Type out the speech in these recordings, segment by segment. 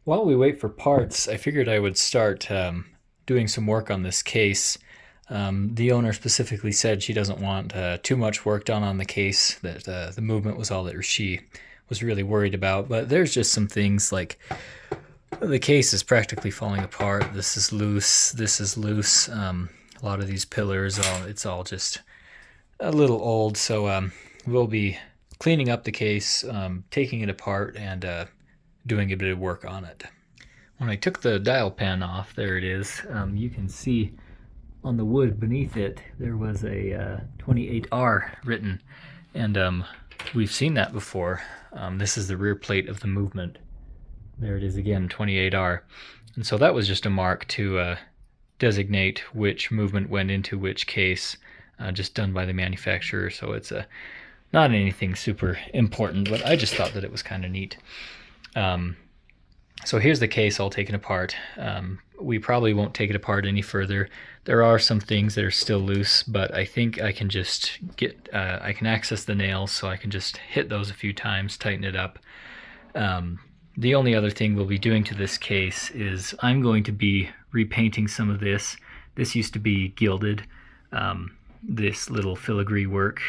While we wait for parts, I figured I would start doing some work on this case. The owner specifically said she doesn't want too much work done on the case, that the movement was all that she was really worried about. But there's just some things like the case is practically falling apart. This is loose. This is loose. A lot of these pillars, it's all just a little old. So we'll be cleaning up the case, taking it apart, and doing a bit of work on it. When I took the dial pan off, there it is, you can see on the wood beneath it there was a 28R written, and we've seen that before. This is the rear plate of the movement. There it is again, 28R. And so that was just a mark to designate which movement went into which case, just done by the manufacturer. So it's not anything super important, but I just thought that it was kind of neat. So here's the case all taken apart. We probably won't take it apart any further. There are some things that are still loose, but I think I can just I can access the nails, so I can just hit those a few times, tighten it up. The only other thing we'll be doing to this case is I'm going to be repainting some of this. This used to be gilded, this little filigree work.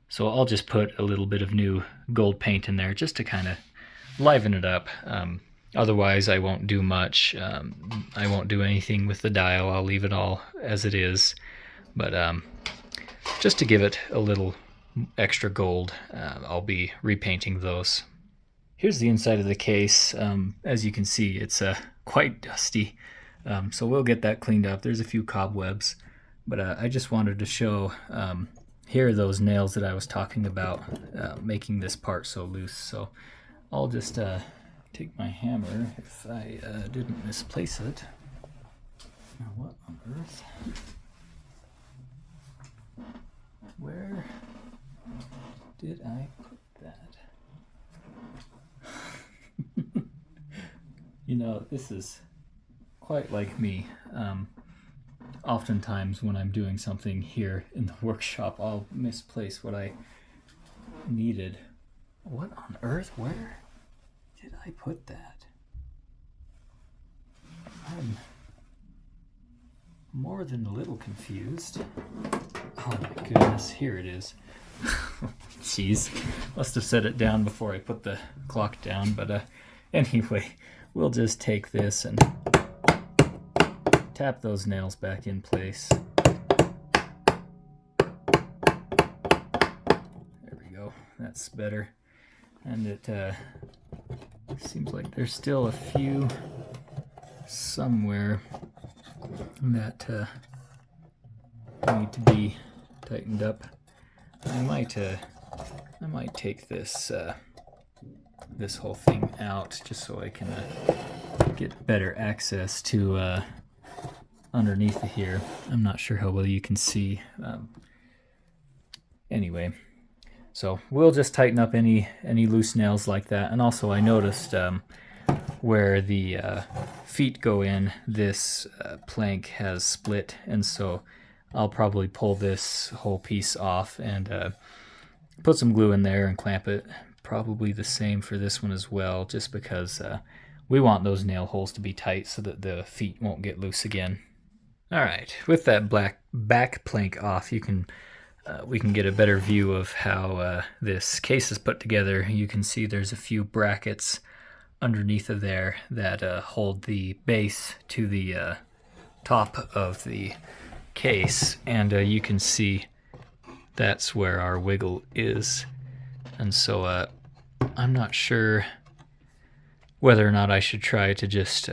So I'll just put a little bit of new gold paint in there just to kind of liven it up. Otherwise, I won't do much. I won't do anything with the dial. I'll leave it all as it is. But just to give it a little extra gold, I'll be repainting those. Here's the inside of the case. As you can see, it's quite dusty. So we'll get that cleaned up. There's a few cobwebs. But I just wanted to show, here are those nails that I was talking about, making this part so loose. So I'll just take my hammer if I didn't misplace it. Now what on earth? Where did I put that? You know, this is quite like me. Oftentimes when I'm doing something here in the workshop, I'll misplace what I needed. What on earth? Where did I put that? I'm more than a little confused. Oh my goodness, here it is. Jeez, must have set it down before I put the clock down, but anyway, we'll just take this and tap those nails back in place. There we go, that's better. And it seems like there's still a few somewhere that need to be tightened up. I might take this this whole thing out just so I can get better access to underneath here. I'm not sure how well you can see. Anyway, so we'll just tighten up any loose nails like that. And also I noticed where the feet go in, this plank has split, and so I'll probably pull this whole piece off and put some glue in there and clamp it. Probably the same for this one as well, just because we want those nail holes to be tight so that the feet won't get loose again. All right, with that black back plank off, you can we can get a better view of how this case is put together. You can see there's a few brackets underneath of there that hold the base to the top of the case, and you can see that's where our wiggle is. And so I'm not sure whether or not I should try to just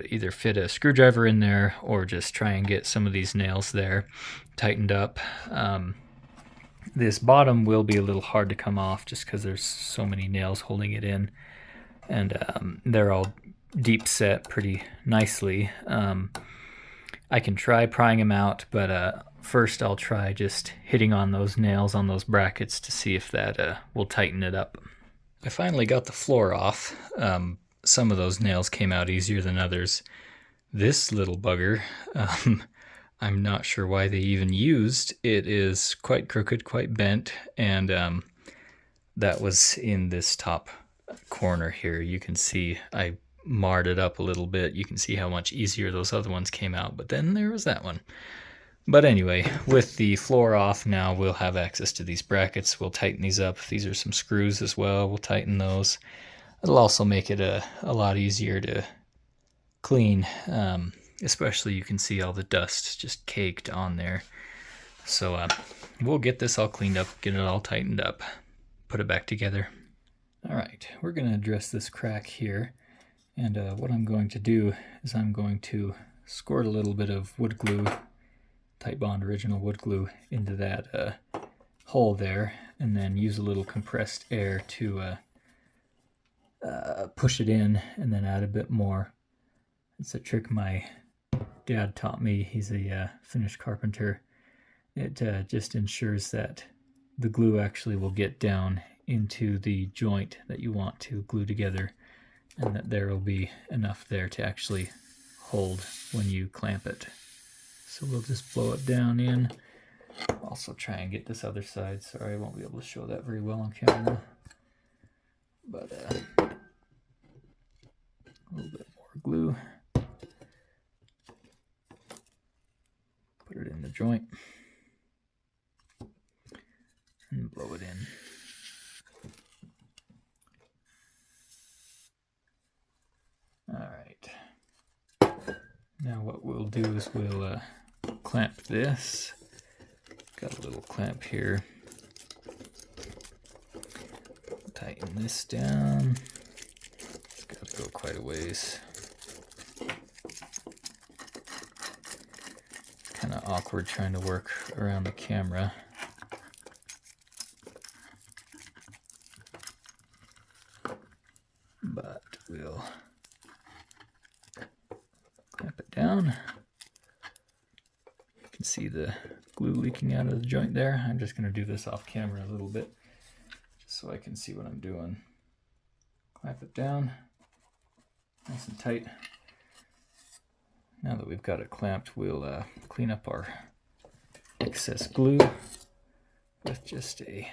either fit a screwdriver in there or just try and get some of these nails there tightened up. This bottom will be a little hard to come off just because there's so many nails holding it in, and they're all deep set pretty nicely. I can try prying them out, but first I'll try just hitting on those nails on those brackets to see if that will tighten it up. I finally got the floor off. Some of those nails came out easier than others. This little bugger, I'm not sure why they even used. It is quite crooked, quite bent, and that was in this top corner here. You can see I marred it up a little bit. You can see how much easier those other ones came out, but then there was that one. But anyway, with the floor off now, we'll have access to these brackets. We'll tighten these up. These are some screws as well. We'll tighten those. It'll also make it a lot easier to clean, especially you can see all the dust just caked on there. So we'll get this all cleaned up, get it all tightened up, put it back together. All right, we're going to address this crack here. And what I'm going to do is I'm going to squirt a little bit of wood glue, Titebond original wood glue, into that hole there, and then use a little compressed air to push it in, and then add a bit more. It's a trick my dad taught me. He's a Finnish carpenter. It just ensures that the glue actually will get down into the joint that you want to glue together, and that there will be enough there to actually hold when you clamp it. So we'll just blow it down in. Also try and get this other side. Sorry, I won't be able to show that very well on camera. But a little bit more glue. Put it in the joint. And blow it in. All right. Now what we'll do is we'll clamp this. Got a little clamp here. Tighten this down. It's got to go quite a ways. It's kind of awkward trying to work around the camera. But we'll clamp it down. You can see the glue leaking out of the joint there. I'm just going to do this off camera a little bit just so I can see what I'm doing. Clamp it down nice and tight. Now that we've got it clamped, we'll clean up our excess glue with just a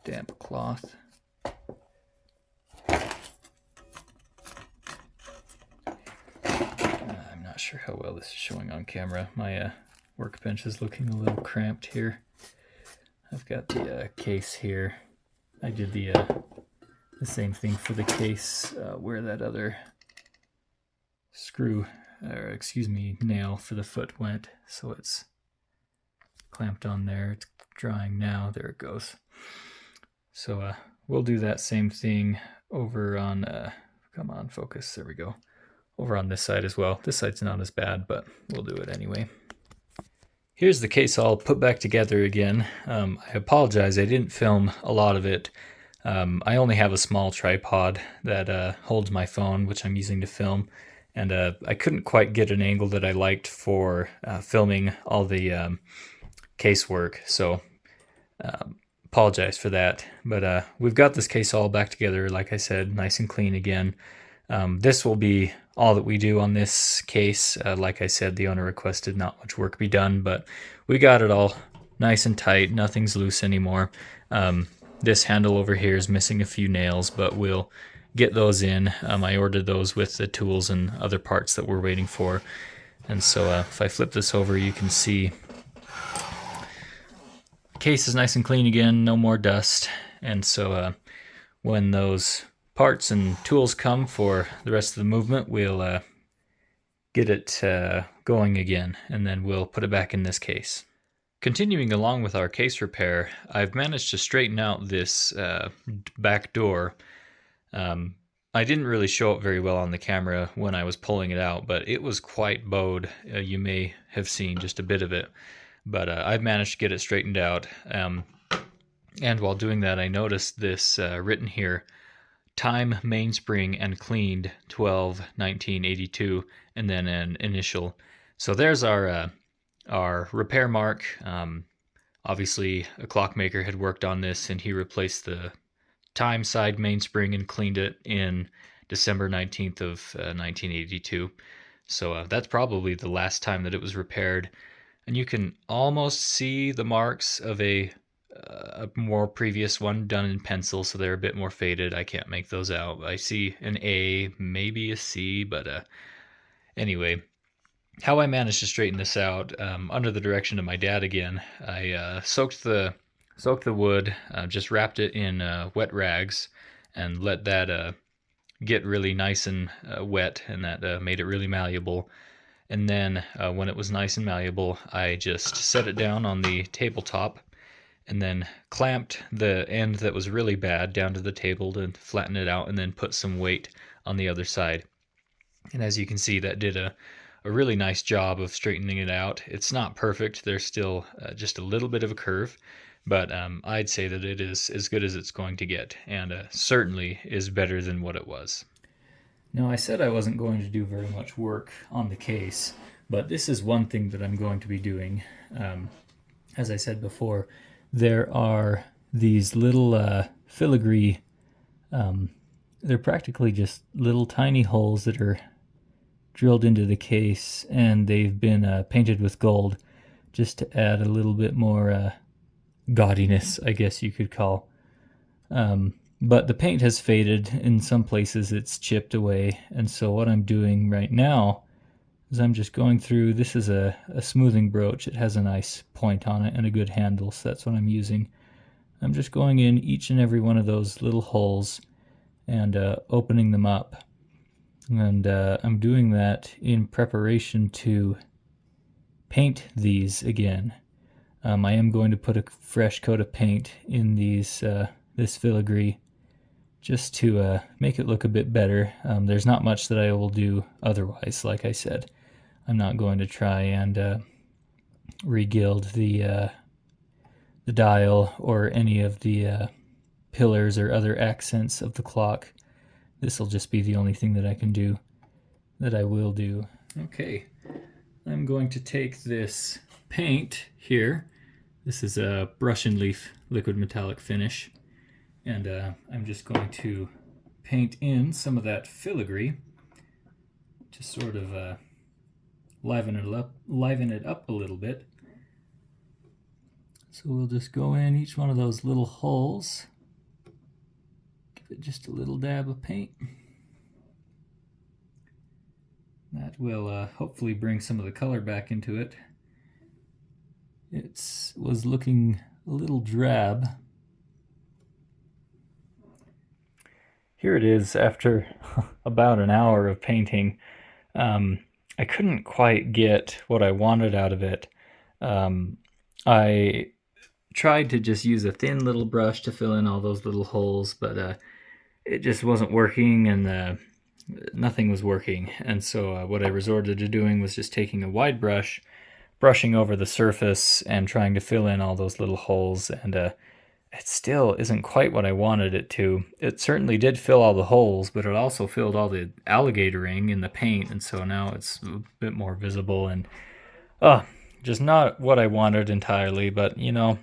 damp cloth. I'm not sure how well this is showing on camera. My workbench is looking a little cramped here. I've got the case here. I did the same thing for the case where that other screw, or excuse me, nail for the foot went. So it's clamped on there. It's drying now. There it goes. So we'll do that same thing over on, come on, focus. There we go. Over on this side as well. This side's not as bad, but we'll do it anyway. Here's the case all put back together again. I apologize, I didn't film a lot of it. I only have a small tripod that holds my phone, which I'm using to film, and I couldn't quite get an angle that I liked for filming all the casework, so apologize for that. But we've got this case all back together, like I said, nice and clean again. This will be all that we do on this case. Like I said, the owner requested not much work be done, but we got it all nice and tight. Nothing's loose anymore. This handle over here is missing a few nails, but we'll get those in. I ordered those with the tools and other parts that we're waiting for. And so if I flip this over, you can see the case is nice and clean again, no more dust. And so when those parts and tools come for the rest of the movement, we'll get it going again, and then we'll put it back in this case. Continuing along with our case repair, I've managed to straighten out this back door. I didn't really show it very well on the camera when I was pulling it out, but it was quite bowed. You may have seen just a bit of it, but I've managed to get it straightened out. And while doing that, I noticed this written here, time mainspring and cleaned 12/1982, and then an initial. So there's our repair mark. Obviously a clockmaker had worked on this, and he replaced the time side mainspring and cleaned it in December 19th of 1982. So that's probably the last time that it was repaired, and you can almost see the marks of a a more previous one done in pencil, so they're a bit more faded. I can't make those out. I see an A, maybe a C, but anyway, how I managed to straighten this out, under the direction of my dad again, I soaked the wood, just wrapped it in wet rags, and let that get really nice and wet, and that made it really malleable. And then when it was nice and malleable, I just set it down on the tabletop and then clamped the end that was really bad down to the table to flatten it out, and then put some weight on the other side. And as you can see, that did a really nice job of straightening it out. It's not perfect. There's still just a little bit of a curve, but I'd say that it is as good as it's going to get, and certainly is better than what it was. Now, I said I wasn't going to do very much work on the case, but this is one thing that I'm going to be doing. As I said before, there are these little filigree, they're practically just little tiny holes that are drilled into the case, and they've been painted with gold just to add a little bit more gaudiness, I guess you could call. But the paint has faded. In some places it's chipped away, and so what I'm doing right now is I'm just going through. This is a smoothing broach. It has a nice point on it and a good handle, so that's what I'm using. I'm just going in each and every one of those little holes and opening them up. And I'm doing that in preparation to paint these again. I am going to put a fresh coat of paint in these this filigree just to make it look a bit better. There's not much that I will do otherwise. Like I said, I'm not going to try and re-gild the dial or any of the pillars or other accents of the clock. This will just be the only thing that I can do, that I will do. Okay, I'm going to take this paint here. This is a brush and leaf liquid metallic finish, and I'm just going to paint in some of that filigree to sort of liven it up a little bit. So we'll just go in each one of those little holes, give it just a little dab of paint. That will hopefully bring some of the color back into it. It was looking a little drab. Here it is after about an hour of painting. I couldn't quite get what I wanted out of it. I tried to just use a thin little brush to fill in all those little holes, but it just wasn't working, and nothing was working. And so what I resorted to doing was just taking a wide brush, brushing over the surface and trying to fill in all those little holes, and it still isn't quite what I wanted it to. It certainly did fill all the holes, but it also filled all the alligatoring in the paint, and so now it's a bit more visible, and just not what I wanted entirely. But you know,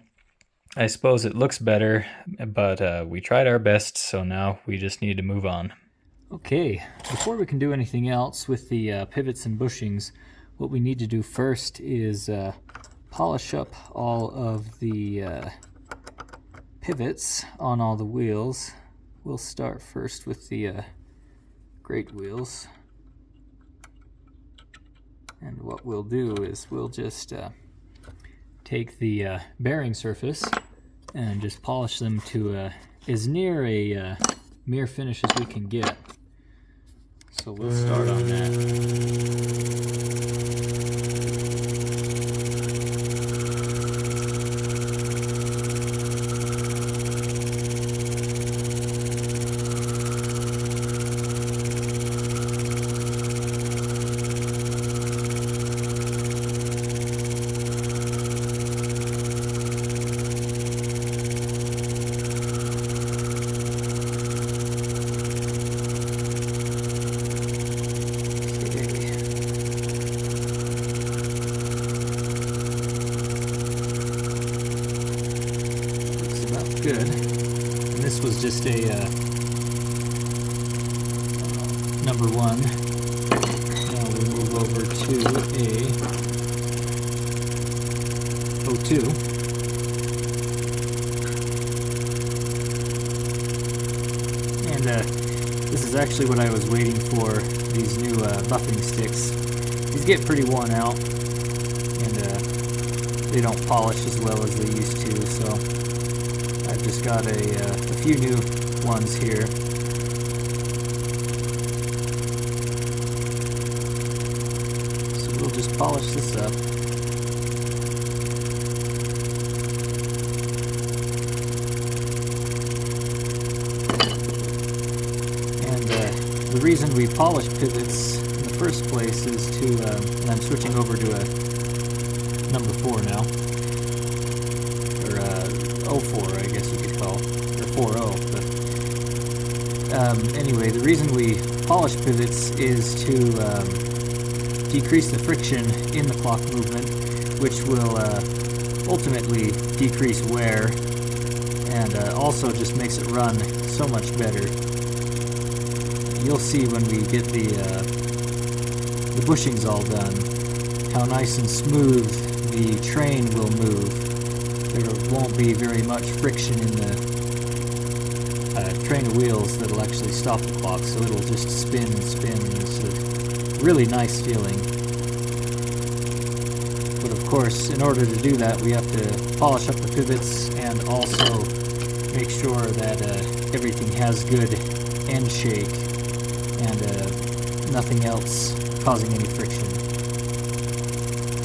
I suppose it looks better, but we tried our best, so now we just need to move on. Okay, before we can do anything else with the pivots and bushings, what we need to do first is polish up all of the pivots on all the wheels. We'll start first with the great wheels. And what we'll do is we'll just take the bearing surface and just polish them to as near a mirror finish as we can get. So we'll start on that. Good. And this was just a number one. Now we move over to a 02. actually what I was waiting for, these new buffing sticks. These get pretty worn out, and they don't polish as well as they used to, so I've just got a few new ones here. So we'll just polish this up. The reason we polish pivots in the first place is to, and I'm switching over to a number 4 now, or 04 I guess you could call, or 40, but anyway, the reason we polish pivots is to decrease the friction in the clock movement, which will ultimately decrease wear, and also just makes it run so much better. You'll see when we get the bushings all done, how nice and smooth the train will move. There won't be very much friction in the train of wheels that'll actually stop the clock, so it'll just spin and spin. It's a really nice feeling. But of course, in order to do that, we have to polish up the pivots and also make sure that everything has good end shake and nothing else causing any friction.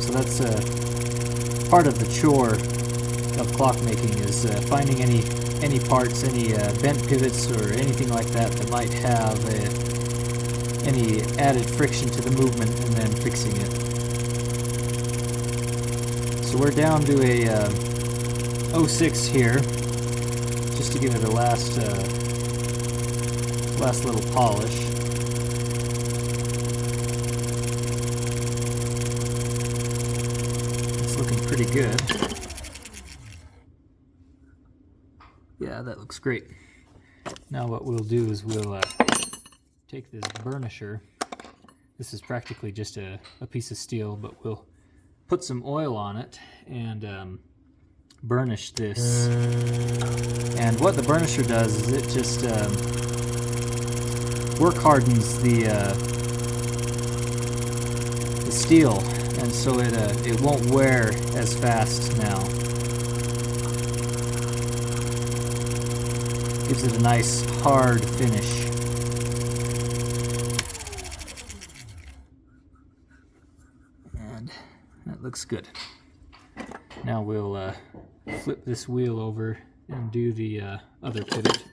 So that's part of the chore of clockmaking, is finding any parts, any bent pivots or anything like that that might have any added friction to the movement, and then fixing it. So we're down to a 06 here, just to give it a last little polish. Pretty good. Yeah, that looks great. Now what we'll do is we'll take this burnisher. This is practically just a piece of steel, but we'll put some oil on it and burnish this. And what the burnisher does is it just work hardens the steel, and so it won't wear as fast now. Gives it a nice hard finish. And that looks good. Now we'll flip this wheel over and do the other pivot.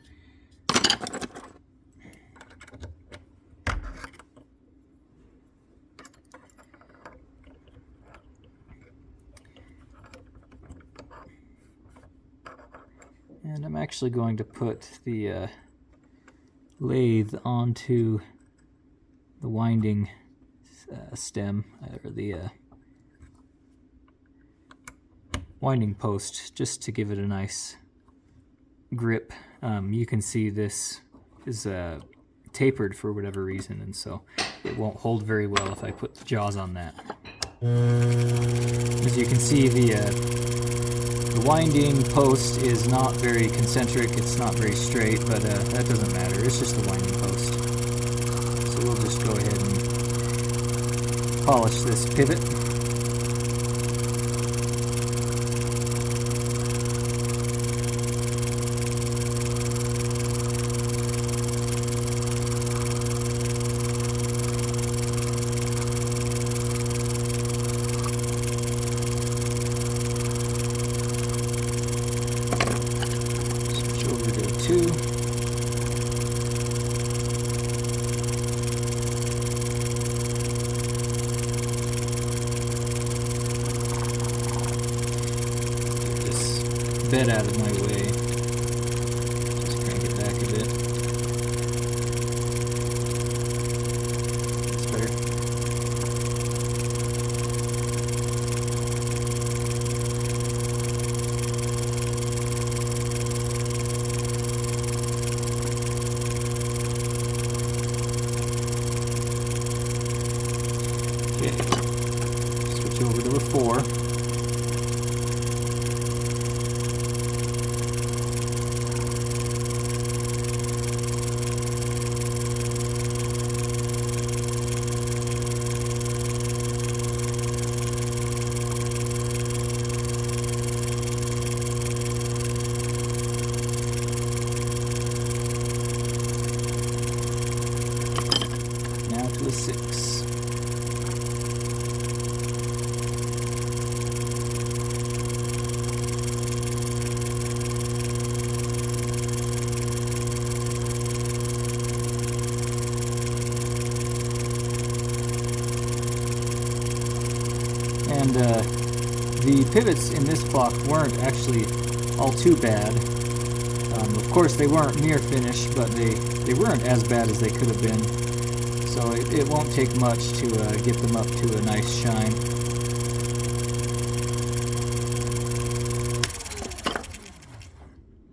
And I'm actually going to put the lathe onto the winding stem, or the winding post, just to give it a nice grip. You can see this is tapered for whatever reason, and so it won't hold very well if I put the jaws on that. As you can see, the winding post is not very concentric, it's not very straight, but that doesn't matter, it's just the winding post. So we'll just go ahead and polish this pivot. Bed out of my way. Just crank it back a bit. That's better. Okay. Switch over to a 4. to 6. And the pivots in this clock weren't actually all too bad. Of course, they weren't near finished, but they weren't as bad as they could have been. So it won't take much to get them up to a nice shine.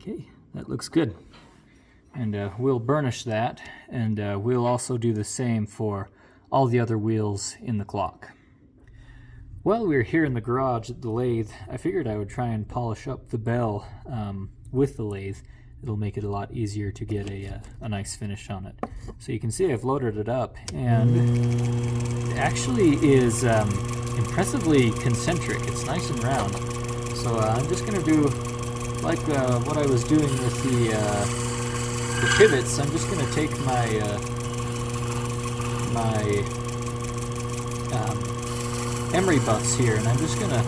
Okay, that looks good. And we'll burnish that, and we'll also do the same for all the other wheels in the clock. While we were here in the garage at the lathe, I figured I would try and polish up the bell with the lathe. It'll make it a lot easier to get a nice finish on it. So you can see I've loaded it up, and it actually is impressively concentric. It's nice and round. So I'm just going to do like what I was doing with the pivots. I'm just going to take my emery buffs here, and I'm just going to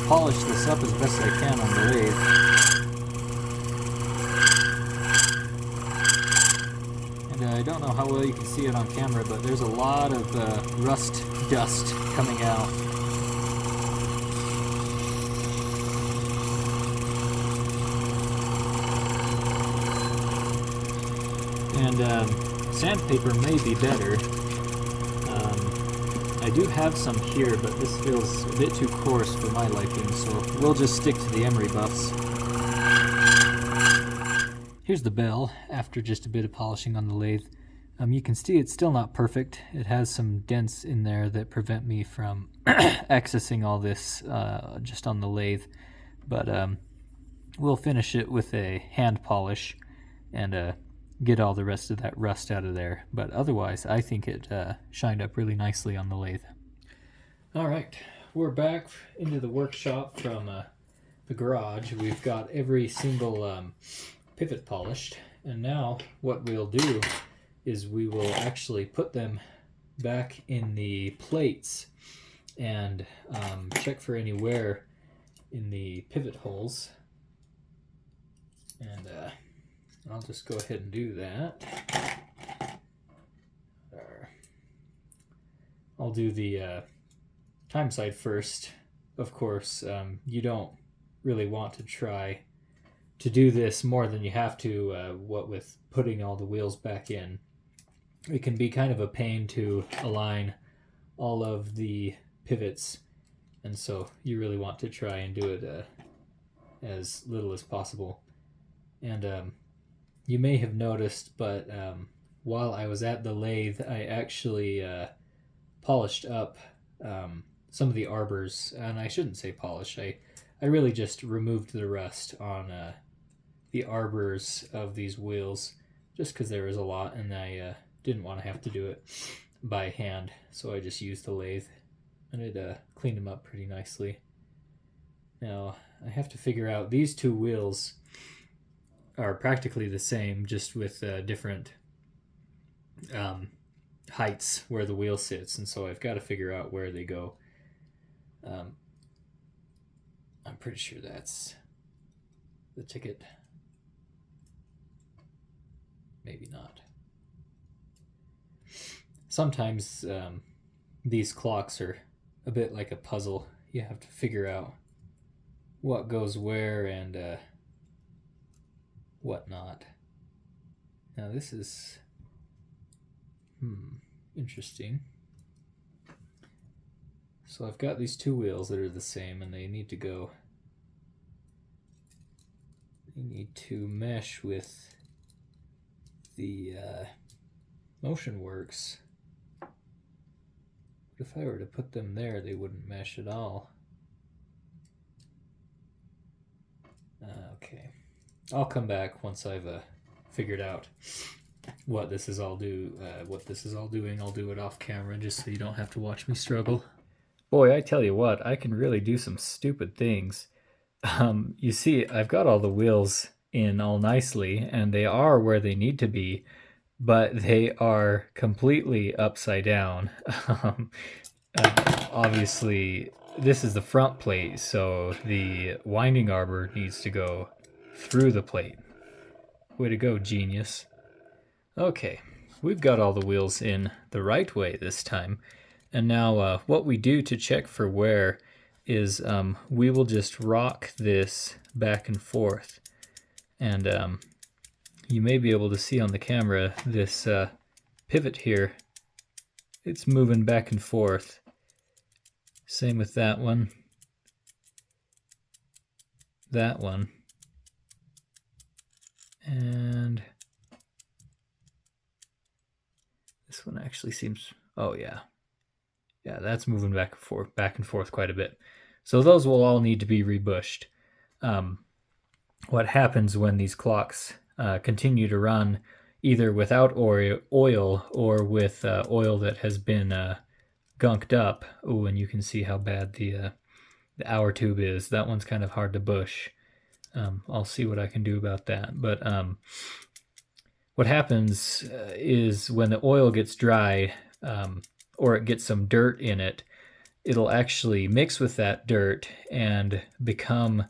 polish this up as best I can on the lathe. And I don't know how well you can see it on camera, but there's a lot of rust dust coming out. And sandpaper may be better. I do have some here, but this feels a bit too coarse for my liking, so we'll just stick to the emery buffs. Here's the bell after just a bit of polishing on the lathe. You can see it's still not perfect. It has some dents in there that prevent me from accessing all this just on the lathe, but we'll finish it with a hand polish and get all the rest of that rust out of there. But otherwise, I think it shined up really nicely on the lathe. All right, we're back into the workshop from the garage. We've got every single pivot polished, and now what we'll do is we will actually put them back in the plates and check for any wear in the pivot holes. And I'll just go ahead and do that. I'll do the time side first. Of course, you don't really want to try to do this more than you have to, what with putting all the wheels back in. It can be kind of a pain to align all of the pivots, and so you really want to try and do it as little as possible. And you may have noticed, but while I was at the lathe, I actually polished up some of the arbors, and I shouldn't say polish. I really just removed the rust on the arbors of these wheels, just because there was a lot, and I didn't want to have to do it by hand, so I just used the lathe, and it cleaned them up pretty nicely. Now, I have to figure out, these two wheels are practically the same, just with different heights where the wheel sits, and so I've got to figure out where they go. I'm pretty sure that's the ticket. Maybe not. Sometimes these clocks are a bit like a puzzle. You have to figure out what goes where and what not. Now this is interesting. So I've got these two wheels that are the same, and they need to go. They need to mesh with the motion works. But if I were to put them there, they wouldn't mesh at all. Okay, I'll come back once I've figured out what this is all doing. I'll do it off camera just so you don't have to watch me struggle. Boy, I tell you what, I can really do some stupid things. You see, I've got all the wheels in all nicely, and they are where they need to be, but they are completely upside down. Um, Obviously, this is the front plate, so the winding arbor needs to go through the plate. Way to go, genius. Okay, we've got all the wheels in the right way this time. And now what we do to check for wear is we will just rock this back and forth. And you may be able to see on the camera this pivot here. It's moving back and forth. Same with that one. That one. And this one actually seems, oh yeah. Yeah, that's moving back and forth quite a bit. So those will all need to be rebushed. What happens when these clocks continue to run either without oil or with oil that has been gunked up? Oh, and you can see how bad the hour tube is. That one's kind of hard to bush. I'll see what I can do about that. But what happens is when the oil gets dry or it gets some dirt in it, it'll actually mix with that dirt and become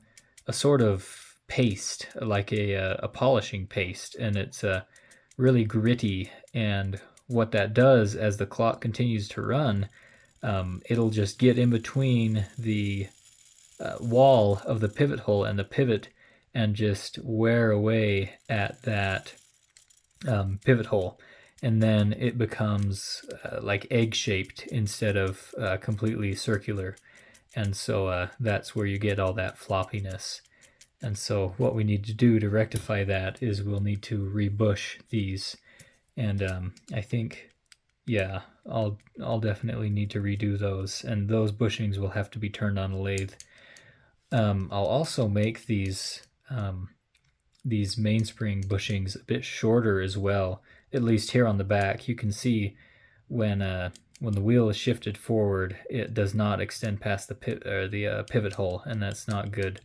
a sort of paste, like a polishing paste, and it's really gritty. And what that does as the clock continues to run, it'll just get in between the wall of the pivot hole and the pivot and just wear away at that pivot hole. And then it becomes like egg-shaped instead of completely circular. And so that's where you get all that floppiness. And so what we need to do to rectify that is we'll need to rebush these. And I think, yeah, I'll definitely need to redo those. And those bushings will have to be turned on a lathe. I'll also make these mainspring bushings a bit shorter as well. At least here on the back, you can see when the wheel is shifted forward, it does not extend past the pivot hole, and that's not good.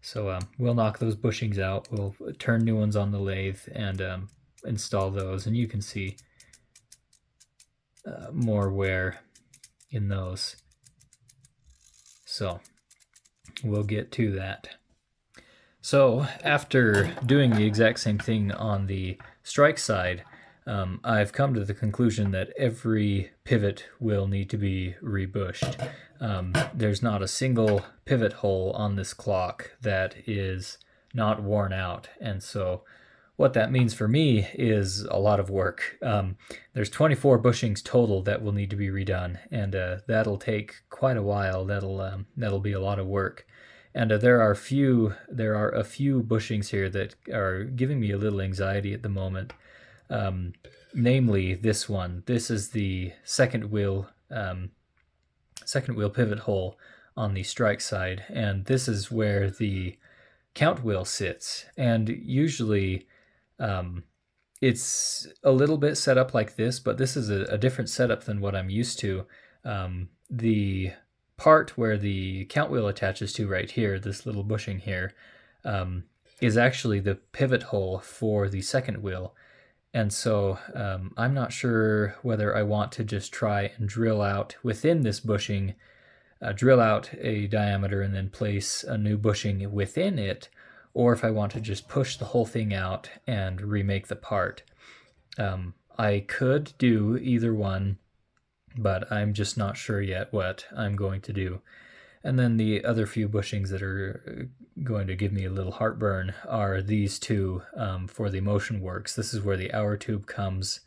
So we'll knock those bushings out. We'll turn new ones on the lathe and install those, and you can see more wear in those. So we'll get to that. So after doing the exact same thing on the strike side, I've come to the conclusion that every pivot will need to be rebushed. There's not a single pivot hole on this clock that is not worn out, and so what that means for me is a lot of work. There's 24 bushings total that will need to be redone, and that'll take quite a while. That'll be a lot of work. And there are a few bushings here that are giving me a little anxiety at the moment. Namely, this one. This is the second wheel pivot hole on the strike side, and this is where the count wheel sits. And usually, it's a little bit set up like this, but this is a different setup than what I'm used to. The part where the count wheel attaches to right here, this little bushing here, is actually the pivot hole for the second wheel. And so I'm not sure whether I want to just try and drill out within this bushing, drill out a diameter and then place a new bushing within it, or if I want to just push the whole thing out and remake the part. I could do either one, but I'm just not sure yet what I'm going to do. And then the other few bushings that are going to give me a little heartburn are these two for the motion works. This is where the hour tube comes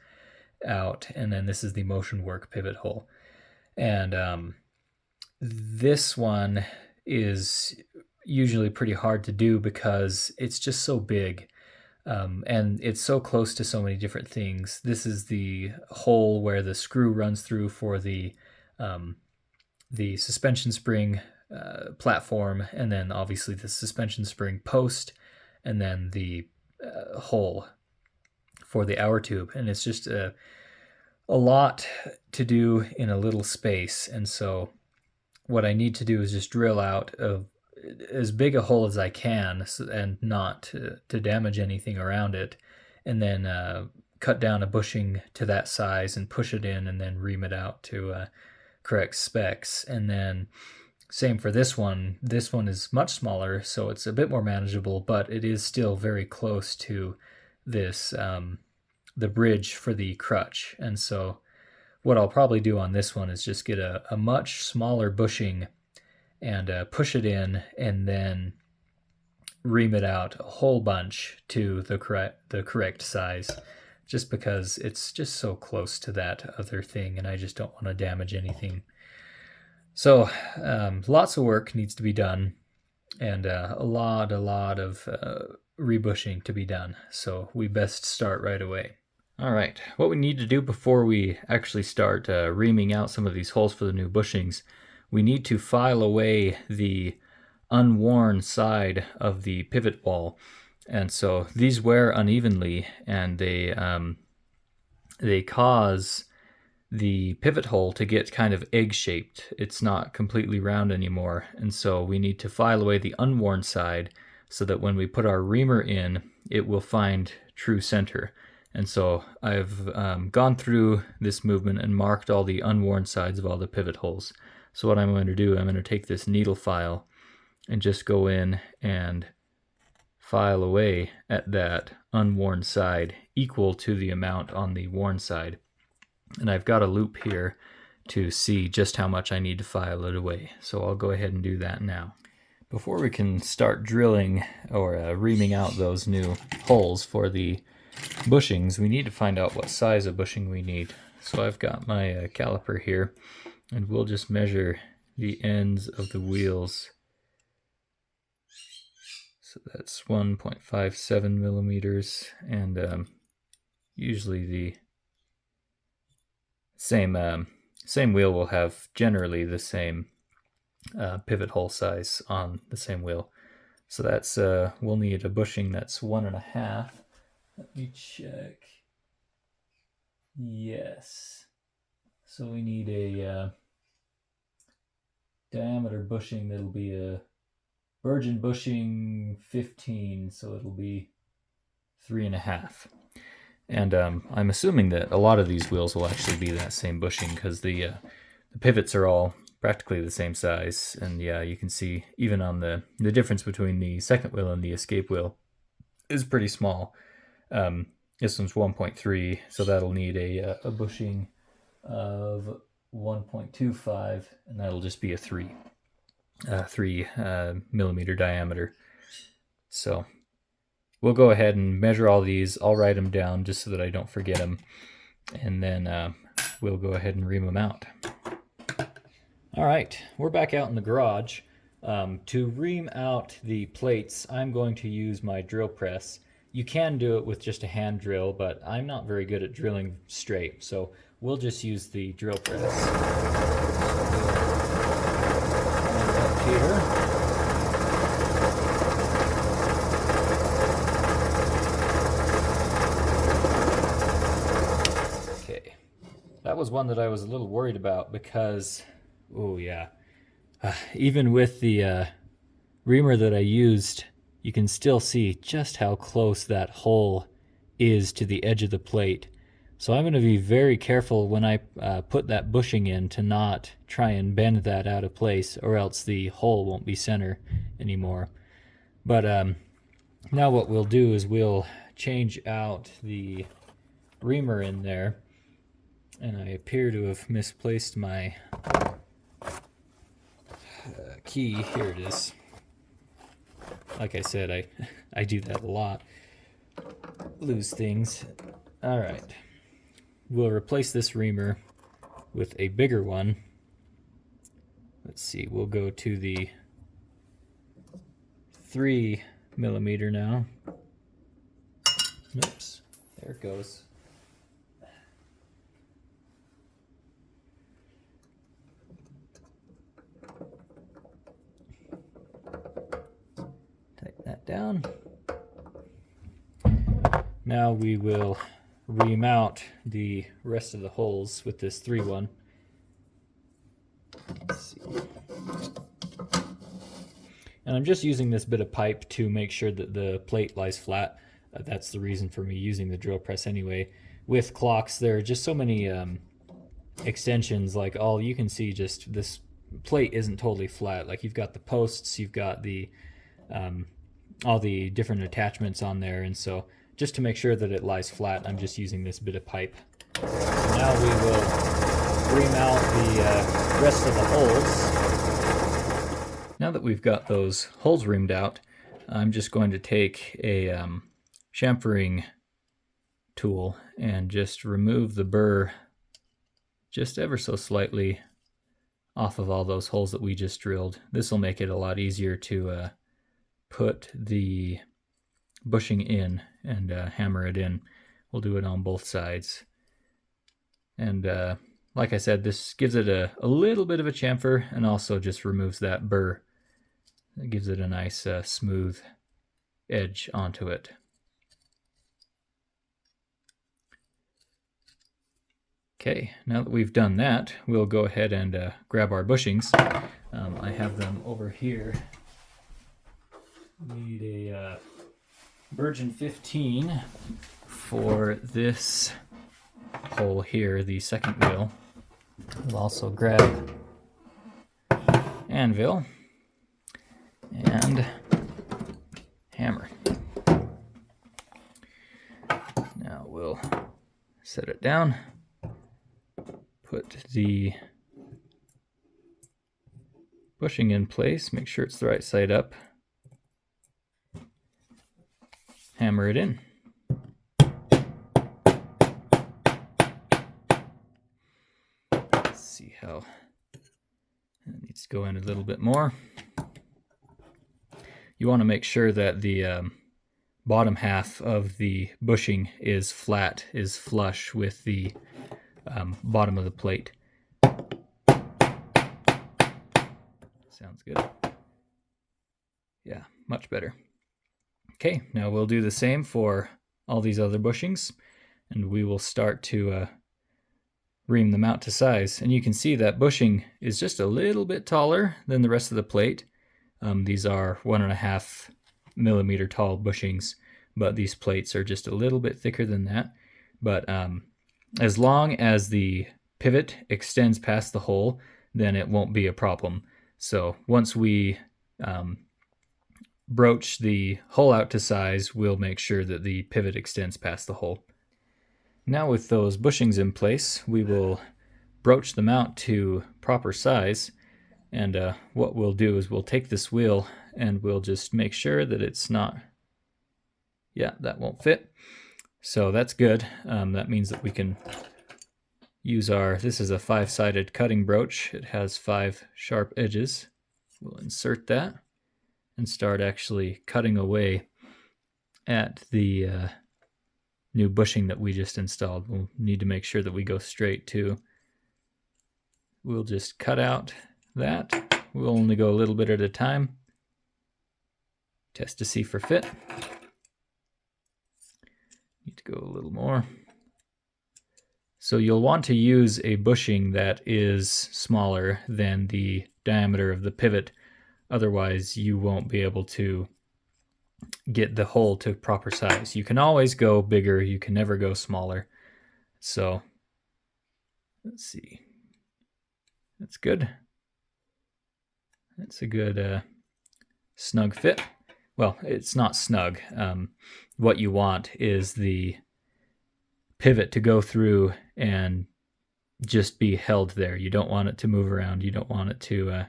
out, and then this is the motion work pivot hole. And this one is usually pretty hard to do because it's just so big. And it's so close to so many different things. This is the hole where the screw runs through for the suspension spring platform, and then obviously the suspension spring post, and then the hole for the hour tube. And it's just a lot to do in a little space. And so what I need to do is just drill out as big a hole as I can and not to damage anything around it, and then cut down a bushing to that size and push it in and then ream it out to correct specs. And then same for this one. This one is much smaller, so it's a bit more manageable, but it is still very close to this, the bridge for the crutch. And so what I'll probably do on this one is just get a much smaller bushing and push it in and then ream it out a whole bunch to the correct size, just because it's just so close to that other thing and I just don't want to damage anything. So lots of work needs to be done, and a lot of rebushing to be done. So we best start right away. All right, what we need to do before we actually start reaming out some of these holes for the new bushings, we need to file away the unworn side of the pivot wall. And so these wear unevenly, and they cause the pivot hole to get kind of egg-shaped. It's not completely round anymore, and so we need to file away the unworn side so that when we put our reamer in, it will find true center. And so I've gone through this movement and marked all the unworn sides of all the pivot holes. So what I'm going to do, I'm going to take this needle file and just go in and file away at that unworn side equal to the amount on the worn side. And I've got a loop here to see just how much I need to file it away. So I'll go ahead and do that now. Before we can start drilling or reaming out those new holes for the bushings, we need to find out what size of bushing we need. So I've got my caliper here, and we'll just measure the ends of the wheels. So that's 1.57 millimeters, and usually the same wheel will have generally the same pivot hole size on the same wheel. So that's we'll need a bushing that's 1.5. Let me check. Yes. So we need a diameter bushing that'll be a virgin bushing 15, so it'll be 3.5. And I'm assuming that a lot of these wheels will actually be that same bushing, because the pivots are all practically the same size. And yeah, you can see even on the difference between the second wheel and the escape wheel is pretty small. This one's 1.3, so that'll need a bushing of 1.25, and that'll just be a 3 millimeter diameter. So we'll go ahead and measure all these. I'll write them down just so that I don't forget them, and then we'll go ahead and ream them out. All right, we're back out in the garage. To ream out the plates, I'm going to use my drill press. You can do it with just a hand drill, but I'm not very good at drilling straight, so we'll just use the drill press. Here. Okay, that was one that I was a little worried about because, oh yeah, even with the reamer that I used, you can still see just how close that hole is to the edge of the plate. So I'm going to be very careful when I put that bushing in to not try and bend that out of place, or else the hole won't be center anymore. But now what we'll do is we'll change out the reamer in there, and I appear to have misplaced my key. Here it is. Like I said, I do that a lot. Lose things. All right. We'll replace this reamer with a bigger one. Let's see, we'll go to the 3 millimeter now. Oops, there it goes. Tighten that down. Now we will ream out the rest of the holes with this 3-1. Let's see. And I'm just using this bit of pipe to make sure that the plate lies flat. That's the reason for me using the drill press anyway. with clocks, there are just so many extensions. Like all you can see, just this plate isn't totally flat. Like you've got the posts, you've got the all the different attachments on there, and so just to make sure that it lies flat, I'm just using this bit of pipe. So now we will ream out the rest of the holes. Now that we've got those holes reamed out, I'm just going to take a chamfering tool and just remove the burr just ever so slightly off of all those holes that we just drilled. This will make it a lot easier to put the bushing in and hammer it in. We'll do it on both sides. And like I said, this gives it a little bit of a chamfer and also just removes that burr. It gives it a nice smooth edge onto it. Okay, now that we've done that, we'll go ahead and grab our bushings. I have them over here. We need a Virgin 15 for this hole here, the second wheel. We'll also grab anvil and hammer. Now we'll set it down. Put the bushing in place, make sure it's the right side up. Hammer it in. Let's see how it needs to go in a little bit more. You want to make sure that the bottom half of the bushing is flat, is flush with the bottom of the plate. Sounds good. Yeah, much better. Okay, now we'll do the same for all these other bushings, and we will start to ream them out to size. And you can see that bushing is just a little bit taller than the rest of the plate. These are 1.5 millimeter tall bushings, but these plates are just a little bit thicker than that. But as long as the pivot extends past the hole, then it won't be a problem. So once we broach the hole out to size, we'll make sure that the pivot extends past the hole. Now with those bushings in place, we will broach them out to proper size. And what we'll do is we'll take this wheel and we'll just make sure that it's not, yeah, that won't fit. So that's good. That means that we can use this is a 5-sided cutting broach. It has 5 sharp edges. We'll insert that and start actually cutting away at the new bushing that we just installed. We'll need to make sure that we go straight too. We'll just cut out that. We'll only go a little bit at a time. Test to see for fit. Need to go a little more. So you'll want to use a bushing that is smaller than the diameter of the pivot. Otherwise, you won't be able to get the hole to proper size. You can always go bigger. You can never go smaller. So let's see. That's good. That's a good snug fit. Well, it's not snug. What you want is the pivot to go through and just be held there. You don't want it to move around. You don't want it to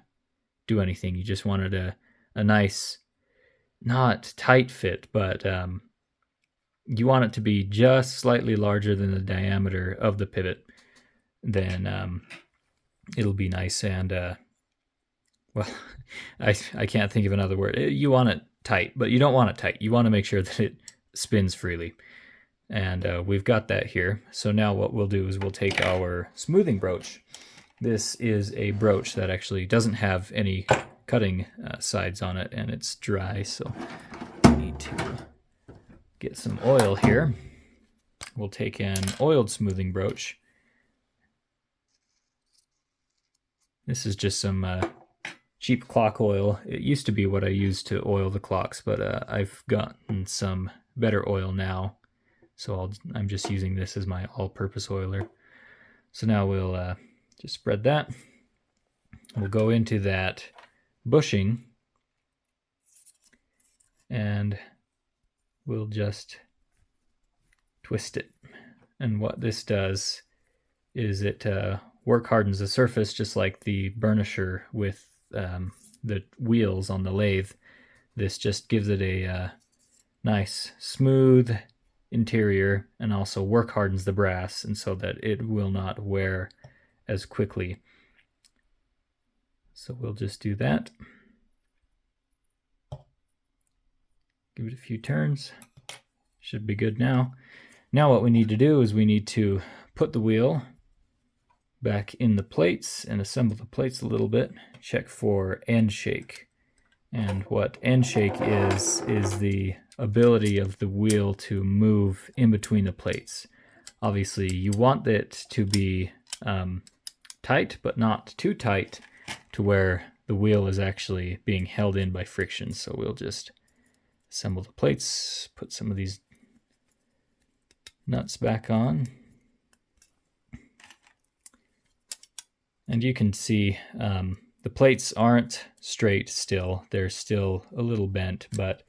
do anything. You just wanted a nice, not tight fit, but you want it to be just slightly larger than the diameter of the pivot. Then it'll be nice and, well, I can't think of another word. You want it tight, but you don't want it tight. You want to make sure that it spins freely. And we've got that here. So now what we'll do is we'll take our smoothing broach. This is a broach that actually doesn't have any cutting sides on it, and it's dry, so we need to get some oil here. We'll take an oiled smoothing broach. This is just some cheap clock oil. It used to be what I used to oil the clocks, but I've gotten some better oil now So I'm just using this as my all-purpose oiler. So now we'll just spread that. We'll go into that bushing and we'll just twist it. And what this does is it work hardens the surface just like the burnisher with the wheels on the lathe. This just gives it a nice smooth interior and also work hardens the brass, and so that it will not wear as quickly. So we'll just do that. Give it a few turns. Should be good now. Now what we need to do is we need to put the wheel back in the plates and assemble the plates a little bit. Check for end shake. And what end shake is the ability of the wheel to move in between the plates. Obviously, you want it to be tight, but not too tight to where the wheel is actually being held in by friction. So we'll just assemble the plates, put some of these nuts back on. And you can see the plates aren't straight still. They're still a little bent, but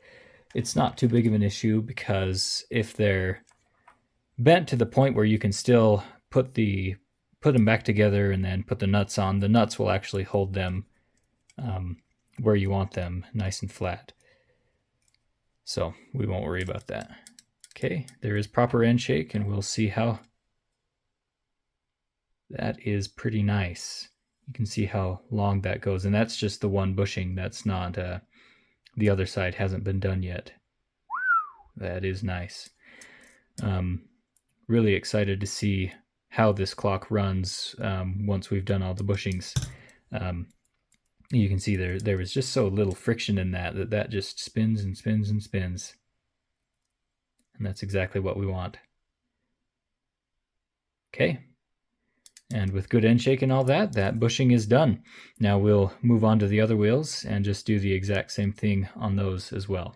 it's not too big of an issue, because if they're bent to the point where you can still put them back together and then put the nuts on, the nuts will actually hold them where you want them, nice and flat. So we won't worry about that. Okay, there is proper end shake, and we'll see how that is pretty nice. You can see how long that goes, and that's just the one bushing. That's not, the other side hasn't been done yet. That is nice. Really excited to see how this clock runs once we've done all the bushings. You can see there was just so little friction in that just spins and spins and spins. And that's exactly what we want. Okay. And with good end shake and all that bushing is done. Now we'll move on to the other wheels and just do the exact same thing on those as well.